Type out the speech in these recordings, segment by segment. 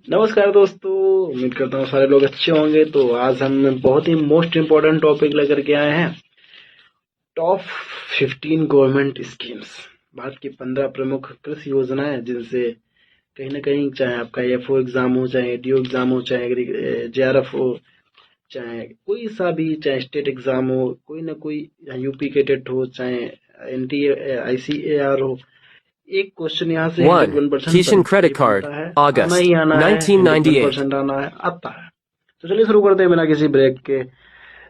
नमस्कार दोस्तों, उम्मीद करता हूँ सारे लोग अच्छे होंगे। तो आज हम बहुत ही मोस्ट इम्पोर्टेंट टॉपिक लेकर के आए हैं। टॉप 15 गवर्नमेंट स्कीम्स, भारत की 15 प्रमुख कृषि योजनाएं जिनसे कहीं ना कहीं, चाहे आपका एफओ एग्जाम हो, चाहे एडीओ एग्जाम हो, चाहे जेआरएफ हो, चाहे कोई सा भी, चाहे स्टेट एग्जाम हो, कोई ना कोई, यूपी के टेट हो, चाहे एनटीए आईसीएआर हो, एक क्वेश्चन यहाँ से 1. 101% Kishan Credit Card, बनता है। आना ही August, आना है, 1998. 101% आना है, आता है। तो चलिए शुरू करते हैं बिना किसी ब्रेक के।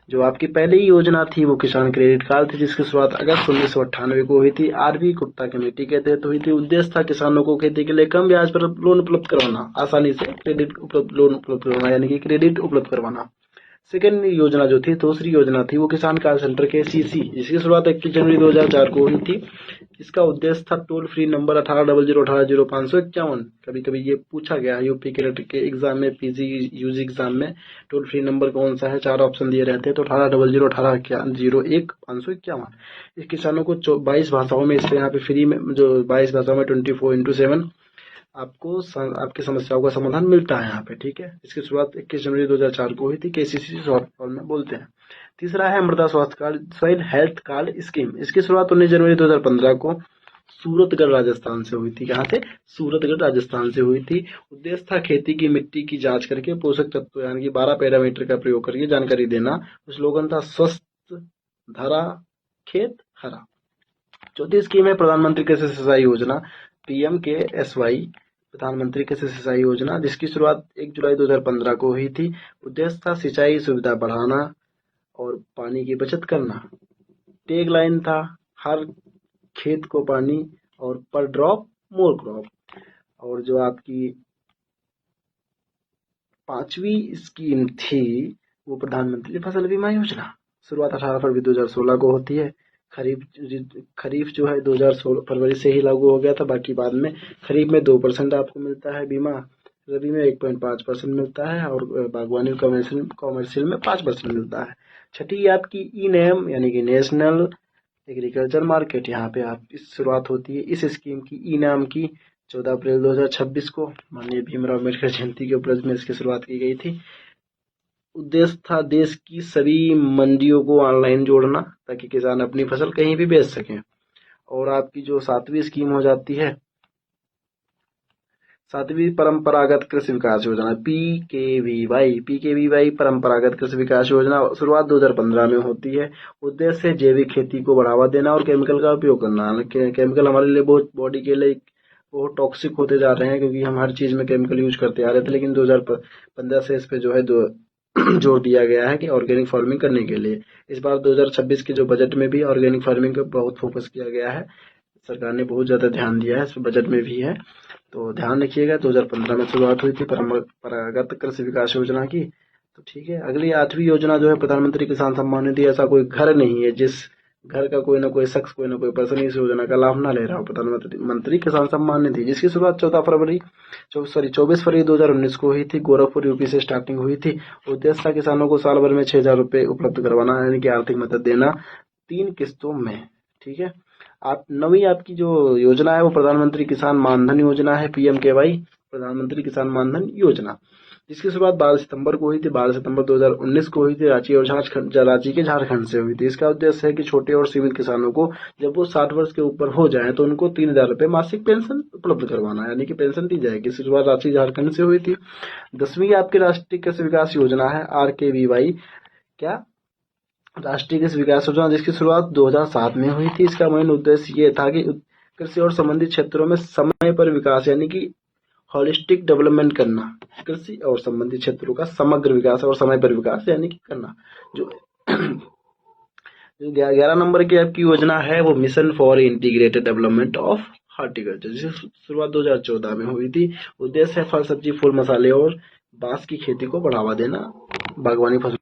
जो आपकी पहली योजना थी वो किसान क्रेडिट कार्ड थी, जिसकी शुरुआत अगस्त 1998 को हुई थी। आरबी गुप्ता कमेटी के तहत हुई थी। उद्देश्य था किसानों को खेती के लिए कम ब्याज पर लोन उपलब्ध करवाना, आसानी से लोन उपलब्ध करवाना, यानी कि क्रेडिट उपलब्ध करवाना। सेकेंड योजना जो थी, दूसरी योजना थी, वो किसान कार्ड सेंटर के सीसी, जिसकी शुरुआत 21 जनवरी 2004 को हुई थी। इसका उद्देश्य था टोल फ्री नंबर 1800 180551। कभी कभी ये पूछा गया है यूपी के एग्जाम में, पीजी यूजी एग्जाम में, टोल फ्री नंबर कौन सा है। 4 ऑप्शन दिए रहते हैं, तो 1800 1801 इस किसानों को 22 भाषाओं में, इस पे यहाँ पे फ्री में, जो 22 भाषाओं में 24/7 आपको आपकी समस्याओं का समाधान मिलता है यहाँ पे। ठीक है, इसकी शुरुआत 21 जनवरी 2004 को हुई थी, केसीसी शॉर्ट फॉर्म में बोलते हैं। तीसरा है मृदा स्वास्थ्य card, soil health card scheme. इसकी शुरुआत 19 जनवरी 2015 को सूरतगढ़ राजस्थान से हुई थी। कहाँ से? सूरतगढ़ राजस्थान से हुई थी। उद्देश्य था खेती की मिट्टी की जांच करके पोषक तत्व यानी कि 12 पैरामीटर का प्रयोग करके जानकारी देना। स्लोगन था स्वस्थ धरा खेत हरा। चौथी स्कीम है प्रधानमंत्री कृषि सिंचाई योजना, PMKSY, प्रधानमंत्री कृषि सिंचाई योजना, जिसकी शुरुआत 1 जुलाई 2015 को हुई थी। उद्देश्य था सिंचाई सुविधा बढ़ाना और पानी की बचत करना। टैग लाइन था हर खेत को पानी और पर ड्रॉप मोर क्रॉप। और जो आपकी पांचवी स्कीम थी वो प्रधानमंत्री फसल बीमा योजना। शुरुआत 18 फरवरी 2016 को होती है। खरीफ खरीफ जो है 2016 फरवरी से ही लागू हो गया था, बाकी बाद में। खरीफ में 2% आपको मिलता है बीमा, रबी में 1.5% मिलता है, और बागवानी कॉमर्शियल में 5% मिलता है। छठी आपकी ई नैम यानी कि नेशनल एग्रीकल्चर मार्केट। यहाँ पे आप इस शुरुआत होती है इस स्कीम की, ई नाम की, 14 अप्रैल 2026 को माननीय भीमराव अम्बेडकर जयंती के उपलक्ष्य में इसकी शुरुआत की गई थी। उद्देश्य था देश की सभी मंडियों को ऑनलाइन जोड़ना, ताकि किसान अपनी फसल कहीं भी बेच सकें। और आपकी जो सातवीं स्कीम हो जाती है, सातवीं परंपरागत कृषि विकास योजना, पीकेवीवाई परंपरागत कृषि विकास योजना, शुरुआत 2015 में होती है। उद्देश्य है जैविक खेती को बढ़ावा देना और केमिकल का उपयोग करना। केमिकल हमारे लिए बहुत, बॉडी के लिए बहुत टॉक्सिक होते जा रहे हैं, क्योंकि हम हर चीज में केमिकल यूज करते आ रहे थे। लेकिन 2015 से इस पे जो है जोर दिया गया है कि ऑर्गेनिक फार्मिंग करने के लिए। इस बार 2026 के जो बजट में भी ऑर्गेनिक फार्मिंग पर बहुत फोकस किया गया है। सरकार ने बहुत ज्यादा ध्यान दिया है, इस बजट में भी है, तो ध्यान रखिएगा। 2015 में शुरुआत हुई थी परंपरागत कृषि विकास योजना की। तो ठीक है, अगली 8वीं योजना जो है प्रधानमंत्री किसान सम्मान निधि। ऐसा कोई घर नहीं है जिस घर का कोई ना कोई शख्स, कोई ना कोई पर्सन इस योजना का लाभ ना ले रहा हो। प्रधानमंत्री किसान सम्मान निधि, जिसकी शुरुआत 24 फरवरी 2019 को हुई थी। गोरखपुर यूपी से स्टार्टिंग हुई थी। उद्देश्य था किसानों को साल भर में 6,000 रुपए उपलब्ध करवाना, यानी कि आर्थिक मदद देना 3 किस्तों में। ठीक है, आप नवी आपकी जो योजना है वो प्रधानमंत्री किसान मानधन योजना है, PMKY, प्रधानमंत्री किसान मानधन योजना, जिसकी शुरुआत 12 सितंबर को हुई थी। 12 सितंबर 2019 को हुई थी। रांची के झारखंड से हुई थी। इसका उद्देश्य है कि छोटे और सीमित किसानों को जब वो 60 वर्ष के ऊपर हो जाए तो उनको 3,000 रुपए मासिक पेंशन उपलब्ध करवाना, यानी कि पेंशन दी जाएगी। शुरुआत रांची झारखंड से हुई थी। 10वीं आपकी राष्ट्रीय कृषि विकास योजना है, RKVY, क्या, राष्ट्रीय कृषि विकास योजना, जिसकी शुरुआत 2007 में हुई थी। इसका मेन उद्देश्य ये था कि कृषि और संबंधित क्षेत्रों में समय पर विकास, यानी कि होलिस्टिक डेवलपमेंट करना। कृषि और संबंधित क्षेत्रों का समग्र विकास और समय पर विकास यानी कि करना। जो 11 नंबर की आपकी योजना है वो mission for integrated development of horticulture, जिसकी शुरुआत 2014 में हुई थी। उद्देश्य है फल, सब्जी, फूल, मसाले और बांस की खेती को बढ़ावा देना, बागवानी फसल